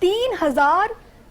3000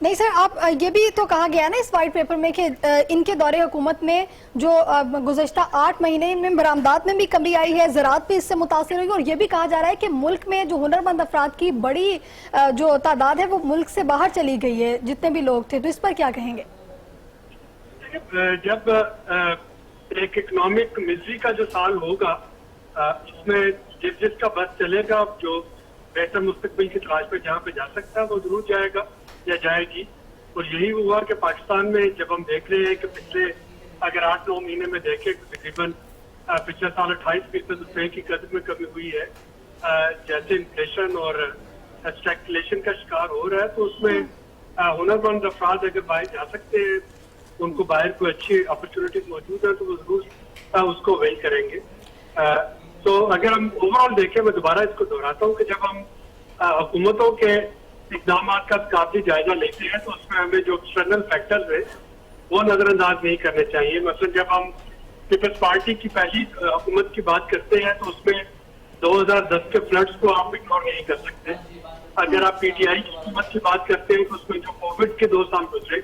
نہیں سر، آپ یہ بھی تو کہا گیا نا اس وائٹ پیپر میں کہ ان کے دور حکومت میں جو گزشتہ 8 مہینے ان میں برآمدات میں بھی کمی آئی ہے، زراعت بھی اس سے متاثر ہوئی، اور یہ بھی کہا جا رہا ہے کہ ملک میں جو ہنرمند افراد کی بڑی جو تعداد ہے وہ ملک سے باہر چلی گئی ہے، جتنے بھی لوگ تھے، تو اس پر کیا کہیں گے؟ جب ایک اکنامک مزری کا جو سال ہوگا اس میں جس کا بس چلے گا، جو بہتر مستقبل کی تلاش پہ جہاں پہ جا سکتا ہے وہ ضرور جائے گا یا جائے گی. اور یہی ہوا کہ پاکستان میں جب ہم دیکھ رہے ہیں کہ پچھلے اگر 8-9 مہینے میں دیکھیں تقریباً پچھلے سال 28% روپے کی قدر میں کمی ہوئی ہے، جیسے انفلیشن اور اسٹیگفلیشن کا شکار ہو رہا ہے، تو اس میں ہنرمند افراد اگر باہر جا سکتے ہیں، ان کو باہر کوئی اچھی اپرچونٹیز موجود ہیں تو وہ ضرور اس کو اویل کریں گے. تو اگر ہم اوور آل دیکھیں، میں دوبارہ اس کو دہراتا ہوں کہ جب ہم حکومتوں کے اقدامات کا قابل جائزہ لیتے ہیں تو اس میں ہمیں جو ایکسٹرنل فیکٹرز ہیں وہ نظر انداز نہیں کرنے چاہیے. مثلا جب ہم پیپلز پارٹی کی پہلی حکومت کی بات کرتے ہیں تو اس میں 2010 کے فلڈز کو آپ اگنور نہیں کر سکتے. اگر آپ پی ٹی آئی کی حکومت کی بات کرتے ہیں تو اس میں جو کووڈ کے 2 سال گزرے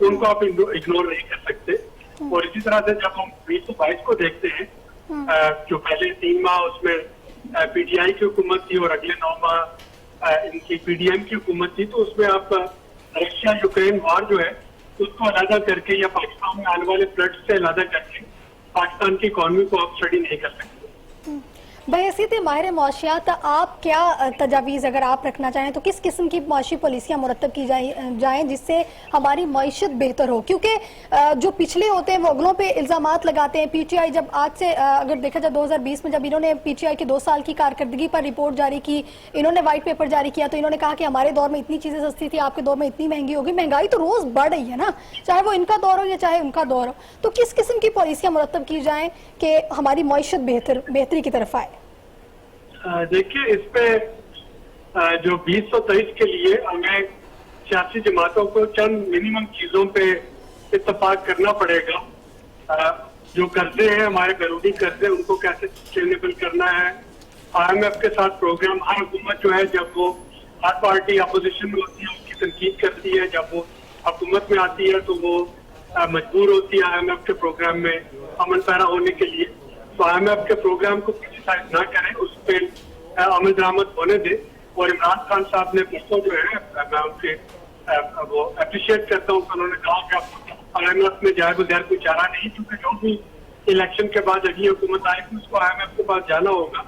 ان کو آپ اگنور نہیں کر سکتے. اور اسی طرح سے جب ہم 2022 کو دیکھتے ہیں، جو پہلے 3 ماہ اس میں پی ٹی آئی کی حکومت تھی اور اگلے 9 ماہ ان کی پی ڈی ایم کی حکومت تھی، تو اس میں آپ رشیا یوکرین وار جو ہے اس کو علیحدہ کر کے یا پاکستان میں آنے والے فلڈ سے علیحدہ کر کے پاکستان کی اکانومی کو آپ اسٹڈی نہیں کر سکتے. بحیثیت ماہر معاشیات، آپ کیا تجاویز اگر آپ رکھنا چاہیں تو کس قسم کی معاشی پالیسیاں مرتب کی جائیں جس سے ہماری معیشت بہتر ہو؟ کیونکہ جو پچھلے ہوتے ہیں وہ اگلوں پہ الزامات لگاتے ہیں. پی ٹی آئی جب آج سے اگر دیکھا جائے 2020 میں جب انہوں نے پی ٹی آئی کے 2 سال کی کارکردگی پر رپورٹ جاری کی، انہوں نے وائٹ پیپر جاری کیا، تو انہوں نے کہا کہ ہمارے دور میں اتنی چیزیں سستی تھی، آپ کے دور میں اتنی مہنگی ہوگی. مہنگائی تو روز بڑھ رہی ہے نا، چاہے وہ ان کا دور ہو یا چاہے ان کا دور ہو. تو کس قسم کی پالیسیاں مرتب کی جائیں کہ ہماری معیشت بہتری کی طرف آئے؟ دیکھیے، اس پہ جو 2023 کے لیے ہمیں سیاسی جماعتوں کو چند منیمم چیزوں پہ اتفاق کرنا پڑے گا. جو قرضے ہیں ہمارے بیرونی قرضے، ان کو کیسے سسٹینیبل کرنا ہے. IMF کے ساتھ پروگرام، ہر حکومت جو ہے جب وہ ہر پارٹی اپوزیشن میں ہوتی ہے اس کی تنقید کرتی ہے، جب وہ حکومت میں آتی ہے تو وہ مجبور ہوتی ہے IMF کے پروگرام میں امن پیرا ہونے کے لیے. تو IMF کے پروگرام کو کرٹیسائز نہ کریں، اس پہ عمل درآمد ہونے دیں. اور عمران خان صاحب نے پرسوں جو ہے، میں ان سے وہ اپریشیٹ کرتا ہوں کہ انہوں نے کہا کہ IMF میں جائے بغیر کوئی چارہ نہیں، کیونکہ جو بھی الیکشن کے بعد اگلی حکومت آئے گی اس کو IMF کے پاس جانا ہوگا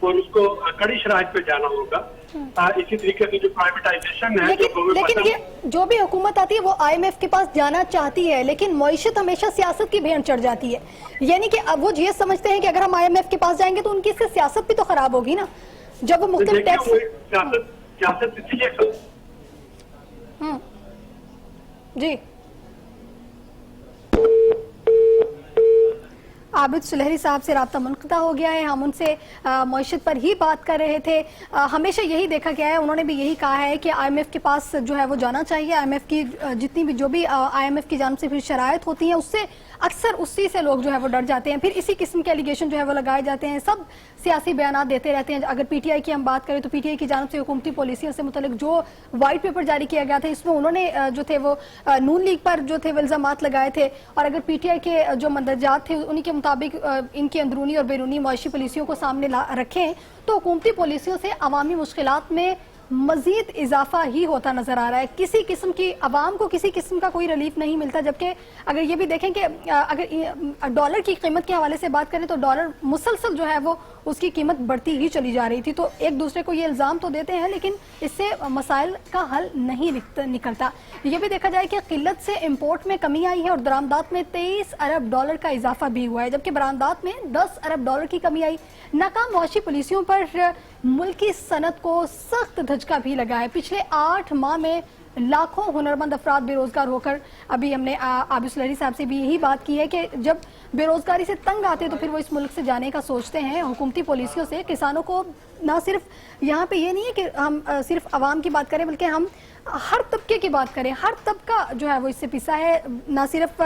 اور اس کو کڑی شرائط پہ جانا ہوگا. اسی طریقے سے جو پرائیویٹائزیشن ہے، لیکن یہ جو بھی حکومت آتی ہے وہ IMF کے پاس جانا چاہتی ہے، لیکن معیشت ہمیشہ سیاست کی بھینٹ چڑھ جاتی ہے. یعنی کہ اب وہ یہ سمجھتے ہیں کہ اگر ہم IMF کے پاس جائیں گے تو ان کی سے سیاست بھی تو خراب ہوگی نا، جب وہ مختلف ٹیکس. سیاست اسی لیے جی عابد سلہری صاحب سے رابطہ منقطع ہو گیا ہے. ہم ان سے معیشت پر ہی بات کر رہے تھے. ہمیشہ یہی دیکھا گیا ہے، انہوں نے بھی یہی کہا ہے کہ IMF کے پاس جو ہے وہ جانا چاہیے. IMF کی جتنی بھی جو بھی IMF کی جانب سے پھر شرائط ہوتی ہیں اس سے اکثر اسی سے لوگ جو ہے وہ ڈر جاتے ہیں، پھر اسی قسم کے ایلیگیشن جو ہے وہ لگائے جاتے ہیں. سب سیاسی بیانات دیتے رہتے ہیں. اگر پی ٹی آئی کی ہم بات کریں تو پی ٹی آئی کی جانب سے حکومتی پالیسیوں سے متعلق جو وائٹ پیپر جاری کیا گیا تھا اس میں انہوں نے جو تھے وہ نون لیگ پر جو تھے وہ الزامات لگائے تھے. اور اگر پی ٹی آئی کے جو مندرجات تھے انہی کے مطابق ان کی اندرونی اور بیرونی معاشی پالیسیوں کو سامنے رکھیں تو حکومتی پالیسیوں سے عوامی مشکلات میں مزید اضافہ ہی ہوتا نظر آ رہا ہے. کسی قسم کی عوام کو کسی قسم کا کوئی ریلیف نہیں ملتا. جبکہ اگر یہ بھی دیکھیں کہ اگر ڈالر کی قیمت کے حوالے سے بات کریں تو ڈالر مسلسل جو ہے وہ اس کی قیمت بڑھتی ہی چلی جا رہی تھی. تو ایک دوسرے کو یہ الزام تو دیتے ہیں لیکن اس سے مسائل کا حل نہیں نکلتا. یہ بھی دیکھا جائے کہ قلت سے امپورٹ میں کمی آئی ہے اور درآمدات میں 23 ارب ڈالر کا اضافہ بھی ہوا ہے، جبکہ برآمدات میں 10 ارب ڈالر کی کمی آئی. ناکام معاشی پالیسیوں پر ملکی صنعت کو سخت دھچکا بھی لگا ہے. پچھلے 8 ماہ میں لاکھوں ہنرمند افراد بے روزگار ہو کر، ابھی ہم نے عابد سلہری صاحب سے بھی یہی بات کی ہے کہ جب بے روزگاری سے تنگ آتے تو پھر وہ اس ملک سے جانے کا سوچتے ہیں. حکومتی پالیسیوں سے کسانوں کو نہ صرف یہاں پہ یہ نہیں ہے کہ ہم صرف عوام کی بات کریں بلکہ ہم ہر طبقے کی بات کریں. ہر طبقہ جو ہے وہ اس سے پسا ہے. نہ صرف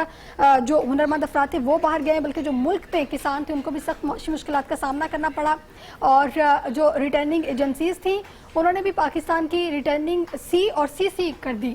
جو ہنرمند افراد تھے وہ باہر گئے بلکہ جو ملک پہ کسان تھے ان کو بھی سخت معاشی مشکلات کا سامنا کرنا پڑا. اور جو ریٹرننگ ایجنسیز تھیں انہوں نے بھی پاکستان کی ریٹرننگ سی اور سی کر دی.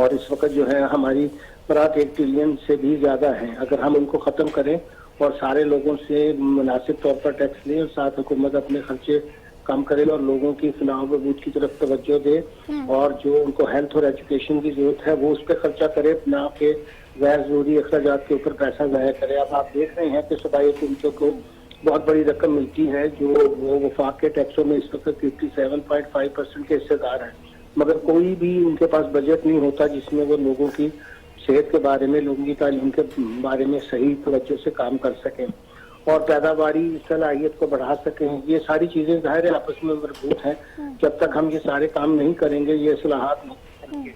اور اس وقت جو ہے ہماری برات 1 ٹریلین سے بھی زیادہ ہیں. اگر ہم ان کو ختم کریں اور سارے لوگوں سے مناسب طور پر ٹیکس لیں اور ساتھ حکومت اپنے خرچے کم کرے اور لوگوں کی فلاح و بہبود کی طرف توجہ دے اور جو ان کو ہیلتھ اور ایجوکیشن کی ضرورت ہے وہ اس پہ خرچہ کرے, نہ کہ غیر ضروری اخراجات کے اوپر پیسہ ضائع کرے. اب آپ دیکھ رہے ہیں کہ صوبائی حکومتوں کو بہت بڑی رقم ملتی ہے جو وہ وفاق کے ٹیکسوں میں اس وقت 57.5% کے حصے دار ہیں, مگر کوئی بھی ان کے پاس بجٹ نہیں ہوتا جس میں وہ لوگوں کی صحت کے بارے میں, لوگوں کی تعلیم کے بارے میں صحیح توجہ سے کام کر سکیں اور پیداواری صلاحیت کو بڑھا سکیں. یہ ساری چیزیں ظاہر ہے آپس میں مربوط ہیں. جب تک ہم یہ سارے کام نہیں کریں گے, یہ اصلاحات نہیں کریں گے,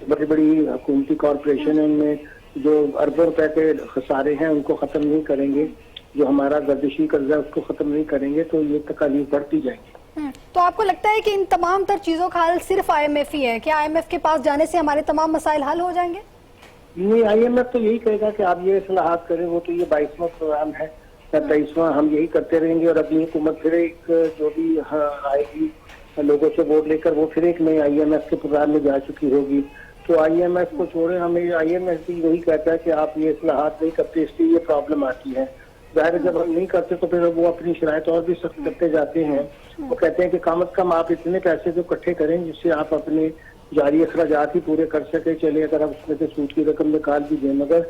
بڑی بڑی حکومتی کارپوریشن ان میں جو اربوں روپے کے خسارے ہیں ان کو ختم نہیں کریں گے, جو ہمارا گردشی قرضہ اس کو ختم نہیں کریں گے, تو یہ تکالیف بڑھتی جائیں گی. تو آپ کو لگتا ہے کہ ان تمام تر چیزوں کا حل صرف IMF ہی ہے؟ کیا IMF کے پاس جانے سے ہمارے تمام مسائل حل ہو جائیں گے؟ نہیں, IMF تو یہی کہے گا کہ آپ یہ اصلاحات کریں, وہ تو یہ 22واں پروگرام ہے یا 23واں, ہم یہی کرتے رہیں گے اور اگلی حکومت پھر ایک جو بھی آئے گی لوگوں سے ووٹ لے کر وہ پھر ایک نئی IMF کے پروگرام میں جا چکی ہوگی. تو IMF کو چھوڑیں, ہمیں IMF بھی وہی کہتا ہے کہ آپ یہ اصلاحات نہیں کرتے اس لیے یہ پرابلم آتی ہے. ظاہر ہے جب ہم نہیں کرتے تو پھر وہ اپنی شرائط اور بھی سخت کرتے جاتے ہیں. وہ کہتے ہیں کہ کم از کم آپ اتنے پیسے جو اکٹھے کریں جس سے آپ اپنے جاری اخراجات ہی پورے کر سکے. چلے اگر ہم اس میں سے سود کی رقم نکال بھی دیں, مگر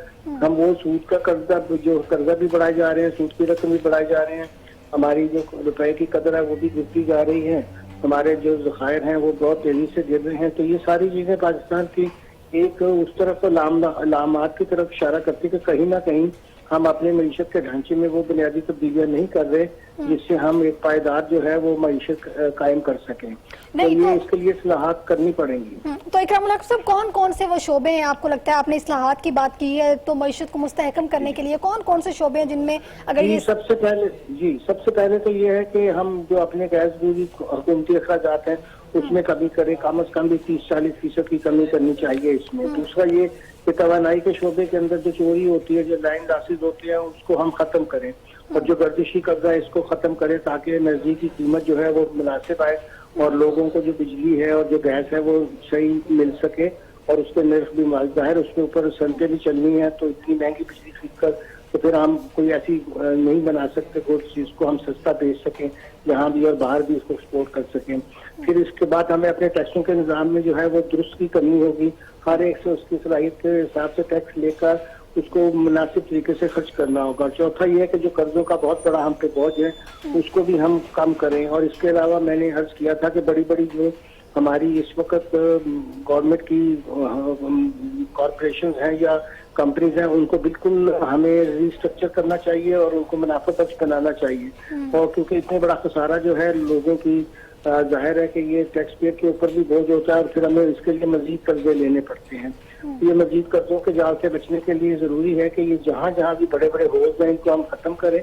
ہم وہ سود کا قرضہ بھی بڑھائے جا رہے ہیں, سود کی رقم بھی بڑھائے جا رہے ہیں, ہماری جو روپے کی قدر ہے وہ بھی گرتی جا رہی ہے, ہمارے جو ذخائر ہیں وہ بہت تیزی سے گر رہے ہیں. تو یہ ساری چیزیں پاکستان کی ایک اس طرف علامات کی طرف اشارہ کرتی کہ کہیں نہ کہیں ہم اپنے معیشت کے ڈھانچے میں وہ بنیادی تبدیلیاں نہیں کر رہے جس سے ہم ایک پائیدار جو ہے وہ معیشت قائم کر سکیں. تو یہ اس کے لیے اصلاحات کرنی پڑیں گی. تو اکرام الحق صاحب, کون کون سے وہ شعبے ہیں آپ کو لگتا ہے, آپ نے اصلاحات کی بات کی ہے تو معیشت کو مستحکم کرنے کے لیے کون کون سے شعبے ہیں جن میں اگر یہ سب سے پہلے تو یہ ہے کہ ہم جو اپنے غیر ضروری حکومتی اخراجات ہیں اس میں کمی کریں, کم از کم بھی 30-40% کی کمی کرنی چاہیے اس میں. دوسرا یہ کہ توانائی کے شعبے کے اندر جو چوری ہوتی ہے, جو لائن لاسز ہوتے ہیں اس کو ہم ختم کریں اور جو گردشی قرضہ ہے اس کو ختم کریں تاکہ نزدی کی قیمت جو ہے وہ مناسب آئے اور لوگوں کو جو بجلی ہے اور جو گیس ہے وہ صحیح مل سکے اور اس کے نرخ بھی ظاہر اس کے اوپر صنعتیں بھی چلنی ہیں. تو اتنی مہنگی بجلی خرید کر تو پھر ہم کوئی ایسی نہیں بنا سکتے گڈس جس کو ہم سستا بیچ سکیں یہاں بھی اور باہر بھی اس کو ایکسپورٹ کر سکیں. پھر اس کے بعد ہمیں اپنے ٹیکسوں کے نظام میں جو ہے وہ درست کی کرنی ہوگی, ہر ایک سے اس کی صلاحیت کے حساب سے ٹیکس لے کر اس کو مناسب طریقے سے خرچ کرنا ہوگا. چوتھا یہ ہے کہ جو قرضوں کا بہت بڑا ہم پہ بوجھ ہے اس کو بھی ہم کم کریں. اور اس کے علاوہ میں نے عرض کیا تھا کہ بڑی بڑی جو ہماری اس وقت گورنمنٹ کی کارپوریشن ہیں یا کمپنیز ہیں ان کو بالکل ہمیں ری اسٹرکچر کرنا چاہیے اور ان کو منافع بخش بنانا چاہیے. اور کیونکہ اتنے بڑا خسارہ جو ہے لوگوں کی ظاہر ہے کہ یہ ٹیکس پیئر کے اوپر بھی بوجھ ہوتا ہے اور پھر ہمیں اس کے لیے مزید قرضے لینے پڑتے ہیں. یہ مزید قرضوں کے جال سے بچنے کے لیے ضروری ہے کہ یہ جہاں جہاں بھی بڑے بڑے ہولز ہیں ان کو ہم ختم کریں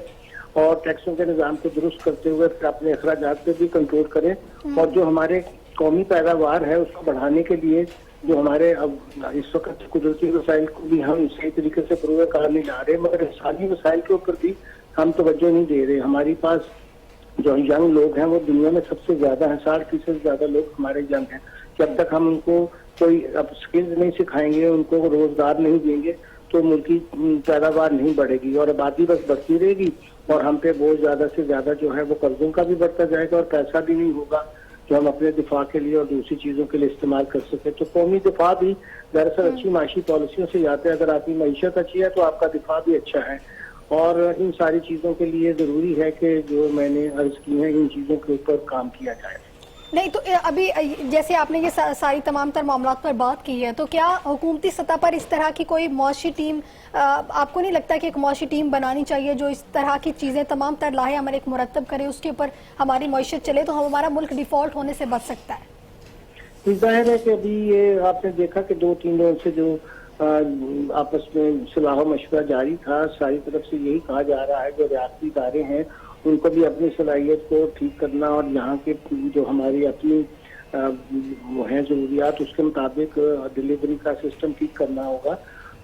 اور ٹیکسوں کے نظام کو درست کرتے ہوئے پھر اپنے اخراجات پہ بھی کنٹرول کریں. اور جو ہمارے قومی پیداوار ہے اس کو بڑھانے کے لیے جو ہمارے اب اس وقت قدرتی وسائل کو بھی ہم صحیح طریقے سے پروے کار نہیں لا رہے, مگر انسانی وسائل کے اوپر بھی ہم توجہ نہیں دے رہے. ہماری پاس جو ینگ لوگ ہیں وہ دنیا میں سب سے زیادہ ہیں, 60% زیادہ لوگ ہمارے ینگ ہیں. جب تک ہم ان کو کوئی اب سکلز نہیں سکھائیں گے, ان کو روزگار نہیں دیں گے تو ملکی پیداوار نہیں بڑھے گی اور آبادی بس بڑھتی رہے گی اور ہم پہ بہت زیادہ سے زیادہ جو ہے وہ قرضوں کا بھی بڑھتا جائے گا اور پیسہ بھی نہیں ہوگا جو ہم اپنے دفاع کے لیے اور دوسری چیزوں کے لیے استعمال کر سکیں. تو قومی دفاع بھی دراصل اچھی معاشی پالیسیوں سے آتا ہے. اگر آپ کی معیشت اچھی ہے تو آپ کا دفاع بھی اچھا ہے. اور ان ساری چیزوں کے لیے ضروری ہے کہ جو میں نے عرض کی ہیں ان چیزوں کے اوپر کام کیا جائے. نہیں تو ابھی جیسے آپ نے یہ ساری تمام تر معاملات پر بات کی ہے, تو کیا حکومتی سطح پر اس طرح کی کوئی معاشی ٹیم, آپ کو نہیں لگتا کہ ایک معاشی ٹیم بنانی چاہیے جو اس طرح کی چیزیں تمام تر لاہے عمل ایک مرتب کرے, اس کے اوپر ہماری معیشت چلے تو ہمارا ملک ڈیفالٹ ہونے سے بچ سکتا ہے؟ ظاہر ہے کہ ابھی یہ آپ نے دیکھا کہ 2-3 دنوں سے جو آپس میں صلاح و مشورہ جاری تھا, ساری طرف سے یہی کہا جا رہا ہے جو ریاستی ادارے ہیں ان کو بھی اپنی صلاحیت کو ٹھیک کرنا اور یہاں کے جو ہماری اپنی ہیں ضروریات اس کے مطابق ڈلیوری کا سسٹم ٹھیک کرنا ہوگا.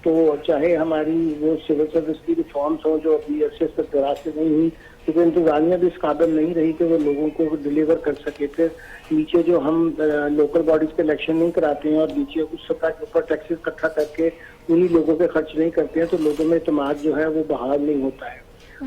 تو چاہے ہماری وہ سول سروس کی ریفارمس ہوں جو ابھی عرصے سے دراز سے نہیں ہوئی، کیونکہ انتظامیہ بھی اس قابل نہیں رہی کہ وہ لوگوں کو ڈلیور کر سکے. پھر نیچے جو ہم لوکل باڈیز کے الیکشن نہیں کراتے ہیں اور نیچے اس سطح کے اوپر ٹیکسز اکٹھا کر کے انہی لوگوں کے خرچ نہیں کرتے ہیں، تو لوگوں میں اعتماد جو ہے وہ بحال نہیں ہوتا ہے.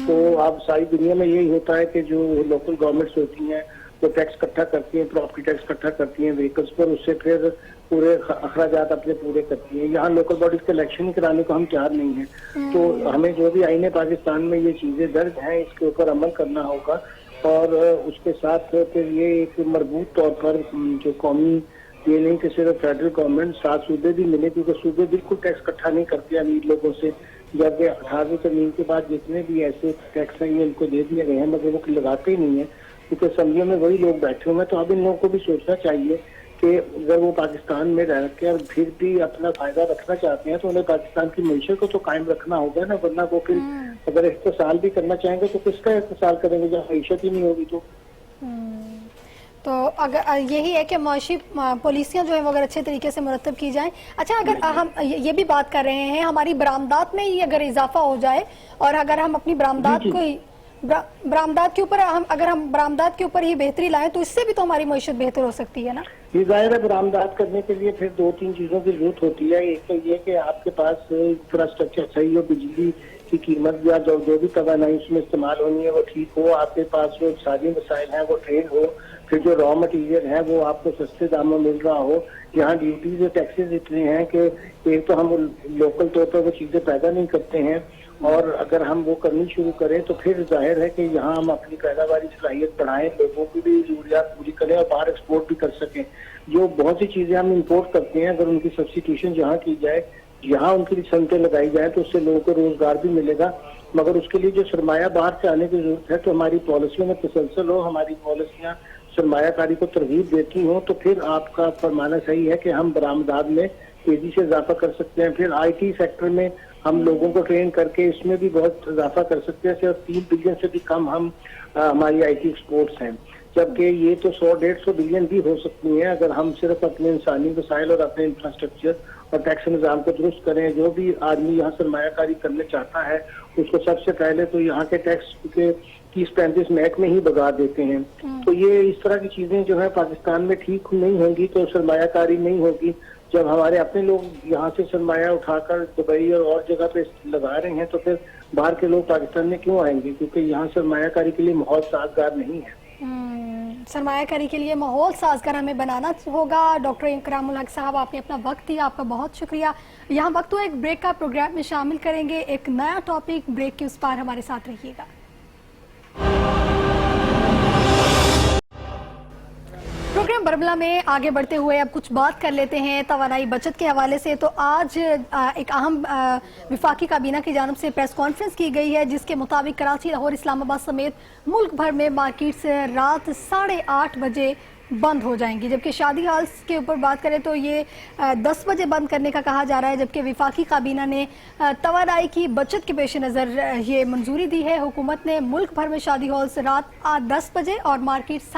تو اب ساری دنیا میں یہی ہوتا ہے کہ جو لوکل گورنمنٹس ہوتی ہیں وہ ٹیکس اکٹھا کرتی ہیں، پراپرٹی ٹیکس اکٹھا کرتی ہیں وہیکلس پر، اس سے پھر پورے اخراجات اپنے پورے کرتی ہیں. یہاں لوکل باڈیز کے الیکشن کرانے کو ہم تیار نہیں ہیں، تو ہمیں جو بھی آئین پاکستان میں یہ چیزیں درج ہیں اس کے اوپر عمل کرنا ہوگا، اور اس کے ساتھ پھر یہ ایک مربوط طور پر جو قومی، یہ نہیں کہ صرف فیڈرل گورنمنٹ، 7 صوبے بھی ملے، کیونکہ صوبے بالکل ٹیکس اکٹھا نہیں کرتے امیر لوگوں سے، جبکہ 18ویں ترمیم کے بعد جتنے بھی ایسے ٹیکس ہیں یہ ان کو دے دیے گئے ہیں، مگر وہ لگاتے ہی نہیں ہیں کیونکہ اسمبلیوں میں وہی لوگ بیٹھے ہوئے ہیں. تو اب ان لوگوں کو بھی سوچنا چاہیے کہ اگر وہ پاکستان میں رہ کے اور پھر بھی اپنا فائدہ رکھنا چاہتے ہیں تو انہیں پاکستان کی معیشت کو تو قائم رکھنا ہوگا نا، ورنہ وہ پھر اگر اقتصاد بھی کرنا چاہیں گے تو کس کا اقتصاد کریں گے جب معیشت ہی نہیں ہوگی. تو اگر یہی ہے کہ معاشی پالیسیاں جو ہیں وہ اگر اچھے طریقے سے مرتب کی جائیں. اچھا، اگر ہم یہ بھی بات کر رہے ہیں ہماری برآمدات میں ہی اگر اضافہ ہو جائے، اور اگر ہم اپنی برآمدات کو ہی برآمدات کے اوپر اگر ہم برآمدات کے اوپر ہی بہتری لائیں تو اس سے بھی تو ہماری معیشت بہتر ہو سکتی ہے نا. یہ ظاہر ہے برآمدات کرنے کے لیے پھر 2-3 چیزوں کی ضرورت ہوتی ہے. ایک تو یہ کہ آپ کے پاس انفراسٹرکچر صحیح ہو، بجلی کی قیمت یا جو بھی توانائی اس میں استعمال ہونی ہے وہ ٹھیک ہو، آپ کے پاس جو اقتصادی مسائل ہیں وہ ٹرین ہو، پھر جو را مٹیریل ہے وہ آپ کو سستے داموں مل رہا ہو. یہاں ڈیوٹیز اور ٹیکسز اتنے ہیں کہ ایک تو ہم لوکل طور پر وہ چیزیں پیدا نہیں کرتے ہیں، اور اگر ہم وہ کرنی شروع کریں تو پھر ظاہر ہے کہ یہاں ہم اپنی پیداواری صلاحیت بڑھائیں، لوگوں کی بھی ضروریات پوری کریں اور باہر ایکسپورٹ بھی کر سکیں. جو بہت سی چیزیں ہم امپورٹ کرتے ہیں اگر ان کی سبسٹیوشن جہاں کی جائے، یہاں ان کی صنعتیں لگائی جائیں تو اس سے لوگوں کو روزگار بھی ملے گا. مگر اس کے لیے جو سرمایہ باہر سے آنے کی ضرورت ہے تو ہماری پالیسیوں میں تسلسل ہو، ہماری پالیسیاں سرمایہ کاری کو ترغیب دیتی ہوں، تو پھر آپ کا فرمانا صحیح ہے کہ ہم برآمدات میں تیزی سے اضافہ کر سکتے ہیں. پھر آئی ٹی سیکٹر میں ہم لوگوں کو ٹرین کر کے اس میں بھی بہت اضافہ کر سکتے ہیں. صرف 3 بلین سے بھی کم ہم ہماری آئی ٹی ایکسپورٹس ہیں، جبکہ یہ تو 100-150 بلین بھی ہو سکتی ہیں اگر ہم صرف اپنے انسانی وسائل اور اپنے انفراسٹرکچر اور ٹیکس نظام کو درست کریں. جو بھی آدمی یہاں سرمایہ کاری کرنے چاہتا ہے اس کو سب سے پہلے تو یہاں کے ٹیکس کے 30-35 میک میں ہی بگا دیتے ہیں. تو یہ اس طرح کی چیزیں جو ہے پاکستان میں ٹھیک نہیں ہوں گی تو سرمایہ کاری نہیں ہوگی. جب ہمارے اپنے لوگ یہاں سے سرمایہ اٹھا کر دبئی اور جگہ پہ لگا رہے ہیں تو پھر باہر کے لوگ پاکستان میں کیوں آئیں گے؟ کیونکہ یہاں سرمایہ کاری کے لیے ماحول سازگار نہیں ہے. سرمایہ کاری کے لیے ماحول سازگار ہمیں بنانا ہوگا. ڈاکٹر اکرام الحق صاحب، آپ نے اپنا وقت دیا، آپ کا بہت شکریہ. یہاں وقت ہو ایک بریک کا، پروگرام میں شامل کریں گے ایک نیا ٹاپک. بریک کے اس پار ہمارے ساتھ رہیے گا. پروگرام برملا میں آگے بڑھتے ہوئے اب کچھ بات کر لیتے ہیں توانائی بچت کے حوالے سے. تو آج ایک اہم وفاقی کابینہ کی جانب سے پریس کانفرنس کی گئی ہے جس کے مطابق کراچی، لاہور، اسلام آباد سمیت ملک بھر میں مارکیٹس رات 8:30 بجے بند ہو جائیں گی، جبکہ شادی ہالس کے اوپر بات کریں تو یہ 10 بجے بند کرنے کا کہا جا رہا ہے. جبکہ وفاقی کابینہ نے توانائی کی بچت کے پیش نظر یہ منظوری دی ہے. حکومت نے ملک بھر میں شادی ہالس رات 10 بجے اور مارکیٹ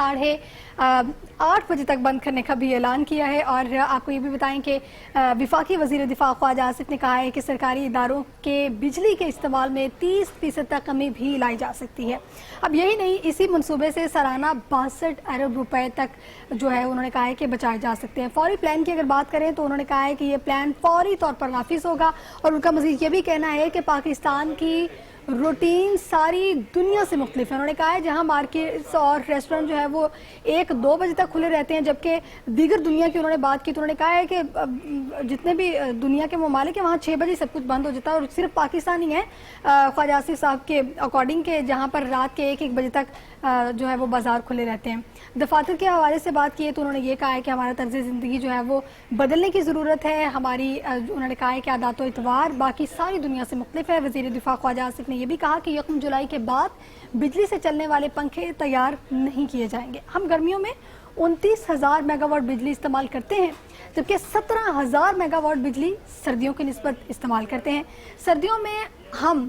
8:30 بجے تک بند کرنے کا بھی اعلان کیا ہے. اور آپ کو یہ بھی بتائیں کہ وفاقی وزیر دفاع خواجہ آصف نے کہا ہے کہ سرکاری اداروں کے بجلی کے استعمال میں 30% تک کمی بھی لائی جا سکتی ہے. اب یہی نہیں، اسی منصوبے سے سالانہ 62 ارب روپے تک جو ہے انہوں نے کہا ہے کہ بچائے جا سکتے ہیں. فوری پلان کی اگر بات کریں تو انہوں نے کہا ہے کہ یہ پلان فوری طور پر نافذ ہوگا. اور ان کا مزید یہ بھی کہنا ہے کہ پاکستان کی روٹین ساری دنیا سے مختلف ہے. انہوں نے کہا ہے جہاں مارکیٹس اور ریسٹورنٹ جو ہے وہ 1-2 بجے تک کھلے رہتے ہیں، جبکہ دیگر دنیا کی انہوں نے بات کی تو انہوں نے کہا ہے کہ جتنے بھی دنیا کے ممالک ہیں وہاں 6 بجے سب کچھ بند ہو جاتا ہے. اور صرف پاکستان ہی ہے خواجہ آصف صاحب کے اکارڈنگ کے جہاں پر رات کے 1 بجے تک جو ہے وہ بازار کھلے رہتے ہیں. دفاتر کے حوالے سے بات کی ہے تو انہوں نے یہ کہا ہے کہ ہمارا طرز زندگی جو ہے وہ بدلنے کی ضرورت ہے. ہماری انہوں نے کہا ہے کہ عادات و اعتبار باقی ساری دنیا سے مختلف ہے. وزیر دفاع خواجہ آصف نے یہ بھی کہا کہ 1 جولائی کے بعد بجلی سے چلنے والے پنکھے تیار نہیں کیے جائیں گے. ہم گرمیوں میں 29,000 میگا واٹ بجلی استعمال کرتے ہیں، جبکہ 17,000 میگا واٹ بجلی سردیوں کی نسبت استعمال کرتے ہیں. سردیوں میں ہم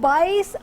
22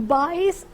22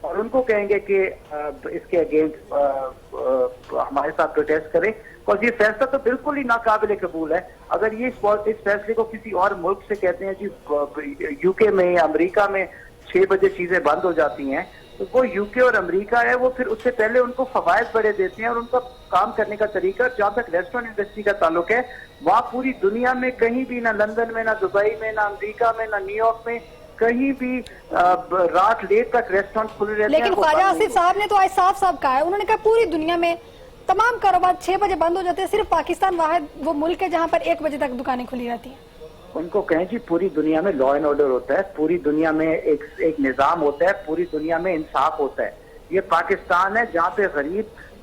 اور ان کو کہیں گے کہ اس کے اگینسٹ ہمارے ساتھ پروٹیسٹ کریں، اور یہ فیصلہ تو بالکل ہی ناقابل قبول ہے۔ اگر یہ اس فیصلے کو کسی اور ملک سے کہتے ہیں جی یو کے میں یا امریکہ میں 6 بجے چیزیں بند ہو جاتی ہیں، تو وہ یو کے اور امریکہ ہے، وہ پھر اس سے پہلے ان کو فوائد بڑے دیتے ہیں، اور ان کا کام کرنے کا طریقہ، جہاں تک ریسٹورینٹ انڈسٹری کا تعلق ہے، وہاں پوری دنیا میں کہیں بھی، نہ لندن میں، نہ دبئی میں، نہ امریکہ میں، نہ نیو یارک میں، کہیں بھی رات لیٹ تک ریسٹورینٹ کھلے رہتے ہیں۔ لیکن خواجہ آصف صاحب نے تو آج صاف صاف کہا ہے، انہوں نے کہا پوری دنیا میں تمام کاروبار 6 بجے بند ہو جاتے ہیں، صرف پاکستان واحد وہ ملک ہے جہاں پر 1 بجے تک دکانیں کھلی رہتی ہیں۔ ان کو کہیں جی پوری دنیا میں لا اینڈ آرڈر ہوتا ہے، پوری دنیا میں ایک نظام ہوتا ہے، پوری دنیا میں انصاف ہوتا ہے۔ یہ پاکستان ہے جہاں پہ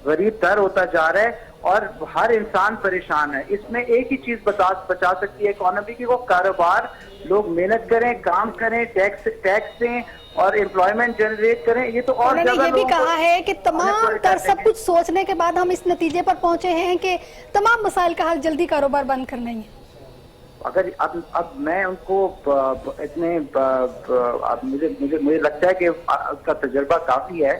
غریب تر ہوتا جا رہا ہے اور ہر انسان پریشان ہے۔ اس میں ایک ہی چیز بچا سکتی ہے اکانومی کی، وہ کاروبار، لوگ محنت کریں، کام کریں، ٹیکس دیں اور امپلائمنٹ جنریٹ کریں۔ یہ تو اور انہوں نے یہ بھی کہا ہے کہ تمام تر سب کچھ سوچنے کے بعد ہم اس نتیجے پر پہنچے ہیں کہ تمام مسائل کا حل جلدی کاروبار بند کرنا ہی ہے۔ اگر اب میں ان کو اتنے مجھے لگتا ہے کہ اس کا تجربہ کافی ہے،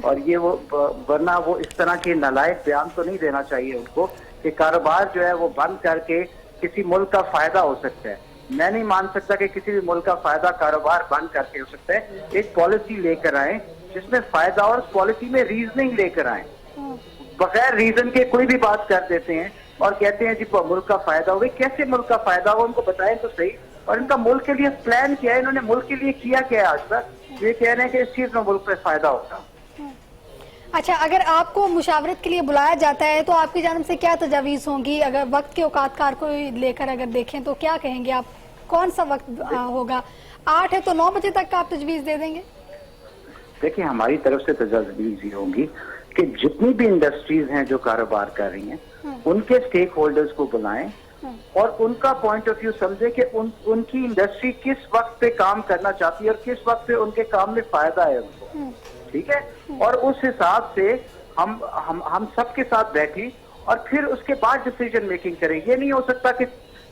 اور یہ ورنہ وہ اس طرح کے نالائق بیان تو نہیں دینا چاہیے ان کو کہ کاروبار جو ہے وہ بند کر کے کسی ملک کا فائدہ ہو سکتا ہے۔ میں نہیں مان سکتا کہ کسی بھی ملک کا فائدہ کاروبار بند کر کے ہو سکتا ہے۔ ایک پالیسی لے کر آئیں جس میں فائدہ، اور اس پالیسی میں ریزننگ لے کر آئیں۔ بغیر ریزن کے کوئی بھی بات کر دیتے ہیں اور کہتے ہیں جی ملک کا فائدہ ہوگا۔ کیسے ملک کا فائدہ ہوگا ان کو بتائیں تو صحیح، اور ان کا ملک کے لیے پلان کیا ہے، انہوں نے ملک کے لیے کیا کیا ہے آج تک؟ یہ کہہ رہے ہیں کہ اس چیز میں ملک پہ فائدہ ہوگا۔ اچھا، اگر آپ کو مشاورت کے لیے بلایا جاتا ہے تو آپ کی جانب سے کیا تجاویز ہوں گی؟ اگر وقت کے اوقات کار کو لے کر اگر دیکھیں تو کیا کہیں گے آپ؟ کون سا وقت ہوگا؟ 8 ہے تو 9 بجے تک کا آپ تجویز دے دیں گے؟ دیکھیں ہماری طرف سے تجاویز یہ ہوگی کہ جتنی بھی انڈسٹریز ہیں جو کاروبار کر رہی ہیں ان کے سٹیک ہولڈرز کو بلائیں اور ان کا پوائنٹ آف ویو سمجھے کہ ان کی انڈسٹری کس وقت پہ کام کرنا چاہتی ہے اور کس وقت پہ ان کے کام میں فائدہ ہے ان کو، ٹھیک ہے؟ اور اس حساب سے ہم سب کے ساتھ بیٹھیں اور پھر اس کے بعد ڈیسیجن میکنگ کریں۔ یہ نہیں ہو سکتا کہ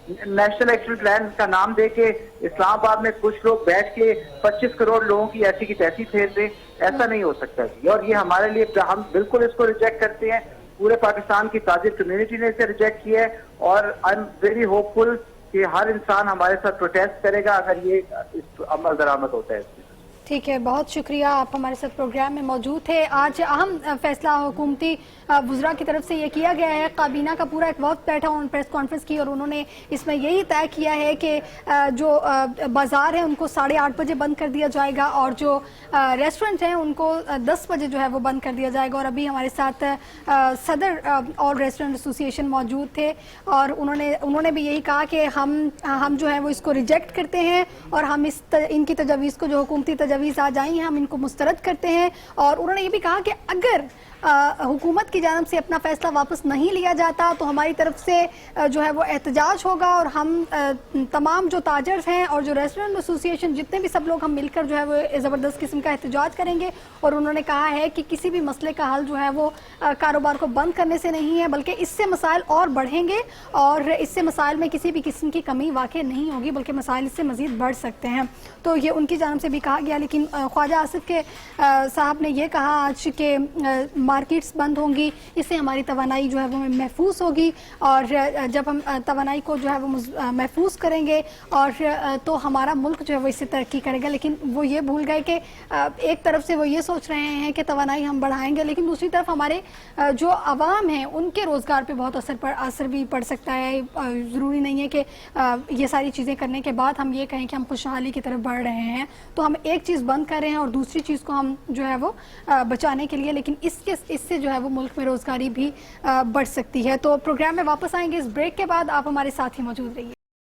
نیشنل ایکشن پلان کا نام دے کے اسلام آباد میں کچھ لوگ بیٹھ کے 25 کروڑ لوگوں کی ایسی کی تیسی پھیر دیں، ایسا نہیں ہو سکتا جی۔ اور یہ ہمارے لیے، ہم بالکل اس کو ریجیکٹ کرتے ہیں، پورے پاکستان کی تاجر کمیونٹی نے اسے ریجیکٹ کیا ہے، اور آئی ایم ویری ہوپ فل کہ ہر انسان ہمارے ساتھ پروٹیسٹ کرے گا اگر یہ عمل درآمد ہوتا ہے۔ ٹھیک ہے، بہت شکریہ، آپ ہمارے ساتھ پروگرام میں موجود تھے۔ آج اہم فیصلہ حکومتی وزراء کی طرف سے یہ کیا گیا ہے، کابینہ کا پورا ایک وقت بیٹھا، انہوں نے پریس کانفرنس کی اور انہوں نے اس میں یہی طے کیا ہے کہ جو بازار ہیں ان کو 8:30 بجے بند کر دیا جائے گا، اور جو ریسٹورنٹ ہیں ان کو 10 بجے جو ہے وہ بند کر دیا جائے گا۔ اور ابھی ہمارے ساتھ صدر آل ریسٹورنٹ ایسوسی ایشن موجود تھے، اور انہوں نے بھی یہی کہا کہ ہم جو ہے وہ اس کو ریجیکٹ کرتے ہیں، اور ہم ان کی تجاویز کو، جو حکومتی تجاویز آ جائیں ہیں، ہم ان کو مسترد کرتے ہیں۔ اور انہوں نے یہ بھی کہا کہ اگر حکومت کی جانب سے اپنا فیصلہ واپس نہیں لیا جاتا تو ہماری طرف سے جو ہے وہ احتجاج ہوگا، اور ہم تمام جو تاجرز ہیں اور جو ریسٹورنٹ ایسوسی ایشن جتنے بھی سب لوگ ہم مل کر جو ہے وہ زبردست قسم کا احتجاج کریں گے۔ اور انہوں نے کہا ہے کہ کسی بھی مسئلے کا حل جو ہے وہ کاروبار کو بند کرنے سے نہیں ہے، بلکہ اس سے مسائل اور بڑھیں گے، اور اس سے مسائل میں کسی بھی قسم کی کمی واقع نہیں ہوگی، بلکہ مسائل اس سے مزید بڑھ سکتے ہیں۔ تو یہ ان کی جانب سے بھی کہا گیا۔ لیکن خواجہ آصف کے صاحب نے یہ کہا آج کہ مارکیٹس بند ہوں گی، اس سے ہماری توانائی جو ہے وہ محفوظ ہوگی، اور جب ہم توانائی کو جو ہے وہ محفوظ کریں گے اور تو ہمارا ملک جو ہے وہ اس سے ترقی کرے گا۔ لیکن وہ یہ بھول گئے کہ ایک طرف سے وہ یہ سوچ رہے ہیں کہ توانائی ہم بڑھائیں گے، لیکن دوسری طرف ہمارے جو عوام ہیں ان کے روزگار پہ بہت اثر بھی پڑ سکتا ہے۔ ضروری نہیں ہے کہ یہ ساری چیزیں کرنے کے بعد ہم یہ کہیں کہ ہم خوشحالی کی طرف بڑھ رہے ہیں، تو ہم ایک چیز بند کر رہے ہیں اور دوسری چیز کو ہم جو ہے وہ بچانے کے لیے، لیکن اس سے جو ہے وہ ملک میں روزگاری بھی بڑھ سکتی ہے۔ تو پروگرام میں واپس آئیں گے اس بریک کے بعد، آپ ہمارے ساتھ ہی موجود رہیے۔